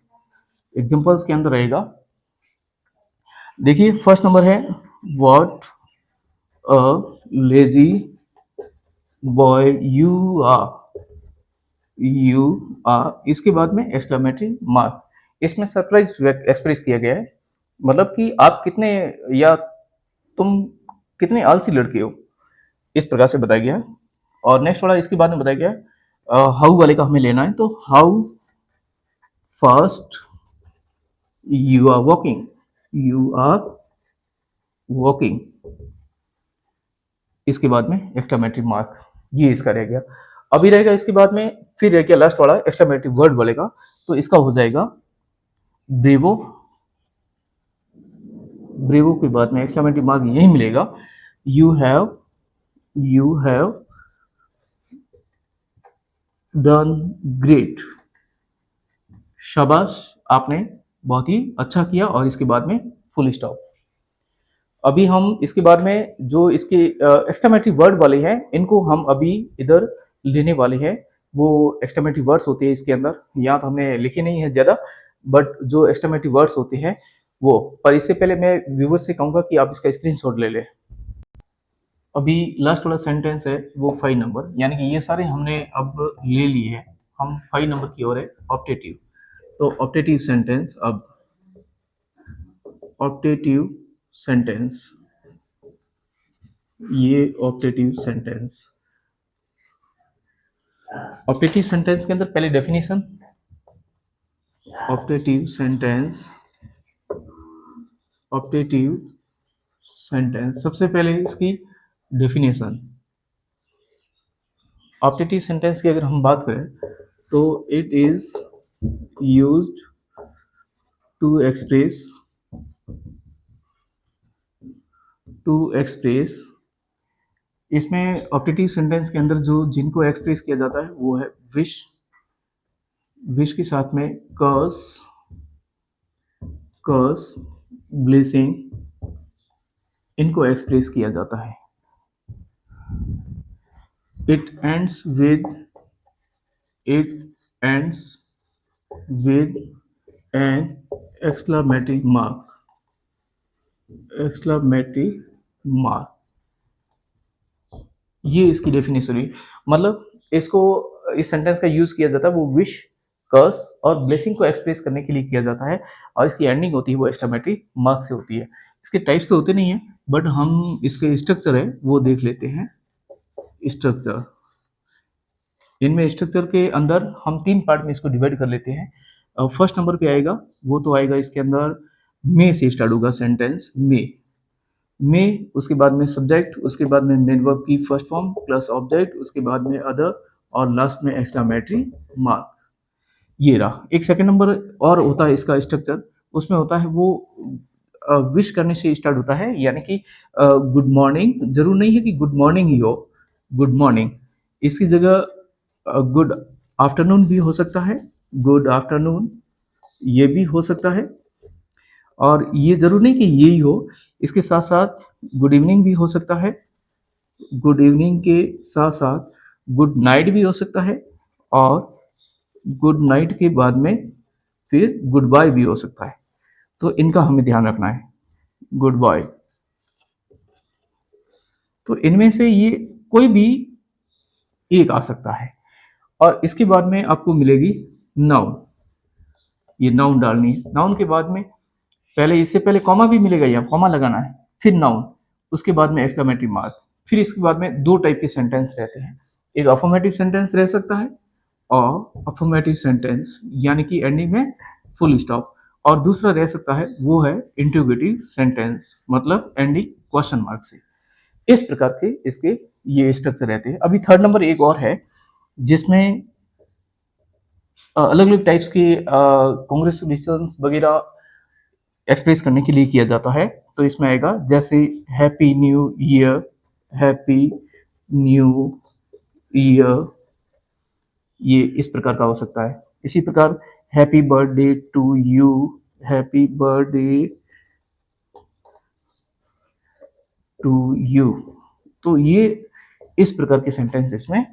एग्जांपल्स के अंदर रहेगा, देखिए फर्स्ट नंबर है what a lazy boy you are, इसके बाद में एक्सक्लेमेटरी मार्क। इसमें सरप्राइज एक्सप्रेस किया गया है, मतलब कि आप कितने या तुम कितने आलसी लड़के हो, इस प्रकार से बताया गया है। और नेक्स्ट वाला इसके बाद में बताया गया है हाउ वाले का हमें लेना है, तो how fast you are walking, इसके बाद में एक्सक्लेमेटरी मार्क, ये इसका रह गया। अभी रहेगा इसके बाद में फिर रह गया लास्ट वाला एक्सक्लेमेटरी वर्ड वाले का, तो इसका हो जाएगा ब्रेवो। ब्रेवो के बाद में एक्सक्लेमेटरी मार्क यही मिलेगा, यू हैव डन ग्रेट, शाबाश आपने बहुत ही अच्छा किया, और इसके बाद में फुल स्टॉप। अभी हम इसके बाद में जो इसके एक्सक्लेमेटरी वर्ड वाले हैं इनको हम अभी इधर लेने वाले हैं। वो एक्सक्लेमेटरी वर्ड्स होते हैं इसके अंदर, यहाँ तो हमने लिखे नहीं है ज़्यादा, बट जो एक्सक्लेमेटरी वर्ड्स होते हैं वो, पर इससे पहले मैं व्यूवर से कहूँगा कि आप इसका स्क्रीनशॉट ले लें। अभी लास्ट वाला सेंटेंस है वो 5 नंबर, यानी कि ये सारे हमने अब ले लिए हैं, हम 5 नंबर की ओर है, ऑप्टेटिव। तो ऑप्टेटिव सेंटेंस, अब ऑप्टेटिव सेंटेंस, ये ऑप्टेटिव सेंटेंस, ऑप्टेटिव सेंटेंस के अंदर पहले definition, optative sentence, optative sentence, सबसे पहले इसकी डेफिनेशन। ऑप्टेटिव सेंटेंस की अगर हम बात करें तो it is used to express, इसमें ऑप्टेटिव सेंटेंस के अंदर जो जिनको एक्सप्रेस किया जाता है वो है विश के साथ में कर्स ब्लेसिंग, इनको एक्सप्रेस किया जाता है। It ends with an exclamatory mark, ये इसकी डेफिनेशन हुई। मतलब इसको, इस सेंटेंस का यूज किया जाता है वो विश, कर्स और ब्लेसिंग को एक्सप्रेस करने के लिए किया जाता है, और इसकी एंडिंग होती है वो एक्सक्लेमेटरी मार्क से होती है। इसके टाइप्स तो होते नहीं है, बट हम इसके स्ट्रक्चर है वो देख लेते हैं। स्ट्रक्चर, इनमें स्ट्रक्चर के अंदर हम 3 पार्ट में इसको डिवाइड कर लेते हैं। फर्स्ट नंबर पे आएगा, वो तो आएगा इसके अंदर मे से स्टार्ट होगा सेंटेंस, मे, उसके बाद में सब्जेक्ट, उसके बाद में मेन वर्ब की फर्स्ट फॉर्म प्लस ऑब्जेक्ट, उसके बाद में अदर, और लास्ट में एक्सक्लेमेटरी मार्क। ये रहा। एक सेकंड नंबर और होता है इसका स्ट्रक्चर, उसमें होता है वो विश करने से स्टार्ट होता है, यानी कि गुड मॉर्निंग, जरूर नहीं है कि गुड मॉर्निंग ही हो, गुड मॉर्निंग, इसकी जगह गुड आफ्टरनून भी हो सकता है, गुड आफ्टरनून ये भी हो सकता है, और ये जरूर नहीं कि ये ही हो, इसके साथ साथ गुड इवनिंग भी हो सकता है, गुड इवनिंग के साथ साथ गुड नाइट भी हो सकता है, और गुड नाइट के बाद में फिर गुड बाय भी हो सकता है। तो इनका हमें ध्यान रखना है, गुड बाय। तो इनमें से ये कोई भी एक आ सकता है, और इसके बाद में आपको मिलेगी नाउन, ये नाउन डालनी है। नाउन के बाद में पहले इससे पहले कॉमा भी मिलेगा, यहाँ कॉमा लगाना है, फिर नाउन, उसके बाद में एक्सक्लेमेटरी मार्क, फिर इसके बाद में दो टाइप के सेंटेंस रहते हैं, एक अफर्मेटिव सेंटेंस रह सकता है और अफर्मेटिव सेंटेंस यानी कि एंडिंग में फुल स्टॉप, और दूसरा रह सकता है वो है इंटरोगेटिव सेंटेंस, मतलब एंडिंग क्वेश्चन मार्क से। इस प्रकार के इसके ये स्ट्रक्चर रहते हैं। अभी थर्ड नंबर एक और है जिसमें अलग अलग टाइप्स के कॉन्ग्रेचुलेशंस वगैरह एक्सप्रेस करने के लिए किया जाता है। तो इसमें आएगा जैसे happy new year, happy new year, ये इस प्रकार का हो सकता है। इसी प्रकार happy birthday to you, happy birthday to you. तो ये इस प्रकार के सेंटेंस इसमें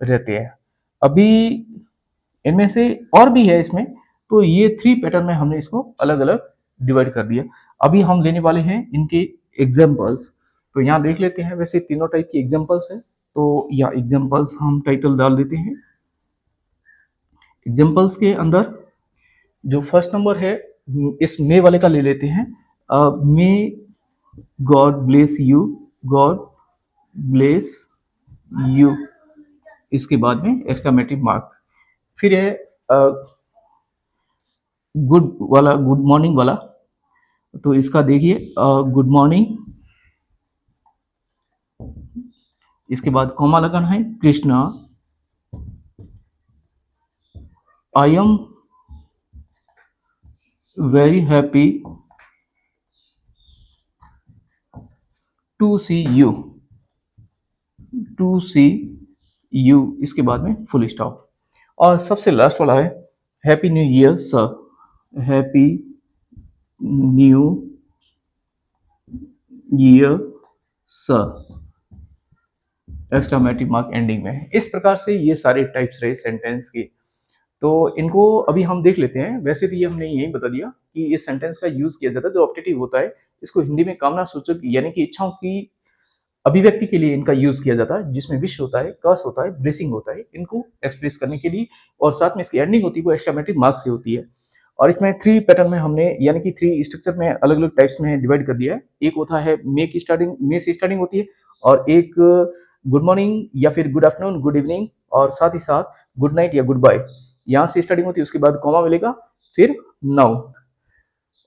रहते हैं। अभी इनमें से और भी है इसमें, तो ये 3 पैटर्न में हमने इसको अलग अलग डिवाइड कर दिया। अभी हम लेने वाले हैं इनके एग्जाम्पल्स। तो यहाँ देख लेते हैं, वैसे तीनों टाइप की एग्जाम्पल्स है, तो यहाँ एग्जाम्पल्स हम टाइटल डाल देते हैं। एग्जाम्पल्स के अंदर जो फर्स्ट नंबर है इस मे वाले का ले लेते हैं। May God bless you, God bless you, इसके बाद में एक्सक्लेमेटिव मार्क। फिर है गुड वाला, गुड मॉर्निंग वाला, तो इसका देखिए गुड मॉर्निंग, इसके बाद कॉमा लगाना है, Krishna I am very happy to see you, to see you, इसके बाद में फुल स्टॉप। और सबसे लास्ट वाला है happy new year sir, happy new year sir, exclamative mark ending में। इस प्रकार से ये सारे टाइप्स रहे सेंटेंस के। तो इनको अभी हम देख लेते हैं। वैसे तो ये हमने यही बता दिया कि इस सेंटेंस का यूज किया जाता है, जो ऑप्टेटिव होता है इसको हिंदी में कामना सूचक यानी कि इच्छाओं की अभिव्यक्ति के लिए इनका यूज किया जाता है, जिसमें विश होता है, कर्स होता है, ब्लेसिंग होता है, इनको एक्सप्रेस करने के लिए। और साथ में इसकी एंडिंग होती है वो एक्सक्लेमेटिव मार्क से होती है। और इसमें 3 पैटर्न में हमने यानी कि 3 स्ट्रक्चर में अलग अलग टाइप्स में डिवाइड कर दिया है। एक होता है मे की स्टार्टिंग, मे से स्टार्टिंग होती है, और एक गुड मॉर्निंग या फिर गुड आफ्टरनून, गुड इवनिंग, और साथ ही साथ गुड नाइट या गुड बाय, यहाँ से स्टार्टिंग होती है, उसके बाद कॉमा मिलेगा, फिर नाउन,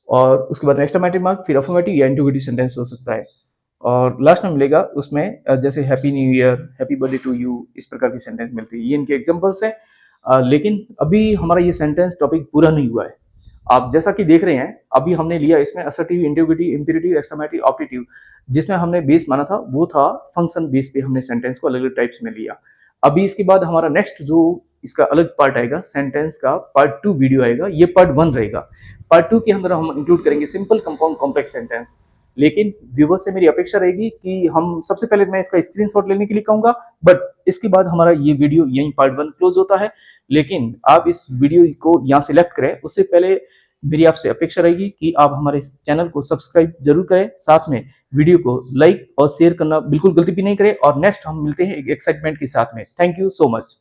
और उसके बाद एक्सक्लेमेटिव मार्क, फिर अफर्मेटिव या इंटरोगेटिव सेंटेंस हो सकता है, और लास्ट में मिलेगा उसमें जैसे happy new year, happy birthday to you, इस प्रकार की सेंटेंस मिलती है। ये इनके एग्जांपल्स हैं। लेकिन अभी हमारा ये सेंटेंस टॉपिक पूरा नहीं हुआ है। आप जैसा कि देख रहे हैं, अभी हमने लिया इसमें assertive, interrogative, imperative, exclamative, optative. जिसमें हमने बेस माना था वो था फंक्शन बेस पे, हमने सेंटेंस को अलग अलग टाइप्स में लिया। अभी इसके बाद हमारा नेक्स्ट जो इसका अलग पार्ट आएगा, सेंटेंस का पार्ट 2 वीडियो आएगा, ये पार्ट 1 रहेगा। पार्ट 2 के अंदर हम इंक्लूड करेंगे सिंपल, कंपाउंड, कॉम्प्लेक्स सेंटेंस। लेकिन व्यूवर से मेरी अपेक्षा रहेगी कि हम सबसे पहले मैं इसका स्क्रीनशॉट लेने के लिए कहूंगा, बट इसके बाद हमारा ये वीडियो यहीं पार्ट 1 क्लोज होता है। लेकिन आप इस वीडियो को यहाँ से लेफ्ट करें उससे पहले मेरी आपसे अपेक्षा रहेगी कि आप हमारे इस चैनल को सब्सक्राइब जरूर करें, साथ में वीडियो को लाइक और शेयर करना बिल्कुल गलती भी नहीं करें। और नेक्स्ट हम मिलते हैं एक एक्साइटमेंट के साथ में। Thank you so much.